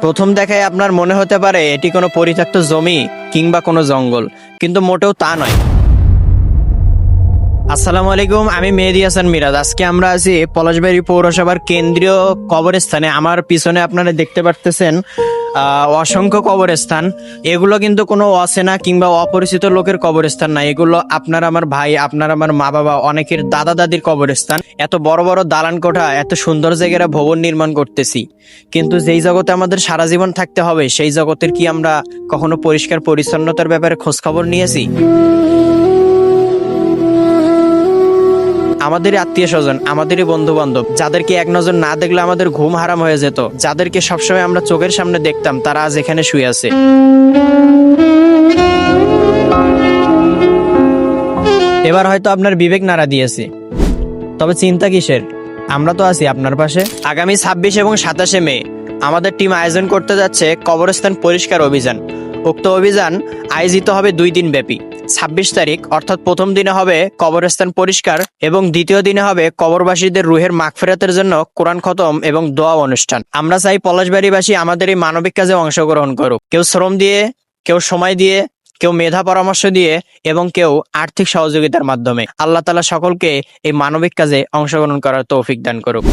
প্রথম দেখায় আপনার মনে হতে পারে এটি কোনো পরিত্যক্ত জমি কিংবা কোনো জঙ্গল, কিন্তু মোটেও তা নয়। আসসালামু আলাইকুম, আমি মেহেদী হাসান মিরাজ। আজকে আমরা আছি পলাশবাড়ী পৌরসভার কেন্দ্রীয় কবরস্থানে। আমার পিছনে আপনারা দেখতে পারতেছেন অসংখ্য কবরস্থান। এগুলো কিন্তু কোনো অচেনা কিংবা অপরিচিত লোকের কবরস্থান না, এগুলো আপনার আমার ভাই, আপনার আমার মা বাবা, অনেকের দাদা দাদির কবরস্থান। এত বড় বড় দালান কোঠা, এত সুন্দর জায়গায় ভবন নির্মাণ করতেছি, কিন্তু যেই জগতে আমাদের সারা জীবন থাকতে হবে, সেই জগতের কি আমরা কখনো পরিষ্কার পরিচ্ছন্নতার ব্যাপারে খোঁজ খবর নিয়েছি? আমাদের আত্মীয় স্বজন, আমাদেরই বন্ধু বান্ধব, যাদেরকে এক নজর না দেখলে আমাদের ঘুম হারাম হয়ে যেত, যাদেরকে সবসময় আমরা চোখের সামনে দেখতাম, তারা আজ এখানে শুয়ে আছে। এবার হয়তো আপনার বিবেক নাড়া দিয়েছে, তবে চিন্তা কিসের? আমরা তো আছি আপনার পাশে। আগামী 26 এবং 27 মে আমাদের টিম আয়োজন করতে যাচ্ছে কবরস্থান পরিষ্কার অভিযান। উক্ত অভিযান আয়োজিত হবে 2 দিন ব্যাপী। 26 তারিখ অর্থাৎ প্রথম দিনে হবে কবরস্থান পরিষ্কার এবং দ্বিতীয় দিনে হবে কবরবাসীদের রুহের মাগফিরাতের জন্য কোরআন খতম এবং দোয়া অনুষ্ঠান। আমরা চাই পলাশবাড়ীবাসী আমাদের এই মানবিক কাজে অংশগ্রহণ করুক, কেউ শ্রম দিয়ে, কেউ সময় দিয়ে, কেউ মেধা পরামর্শ দিয়ে এবং কেউ আর্থিক সহযোগিতার মাধ্যমে। আল্লাহ তাআলা সকলকে এই মানবিক কাজে অংশগ্রহণ করার তৌফিক দান করুক।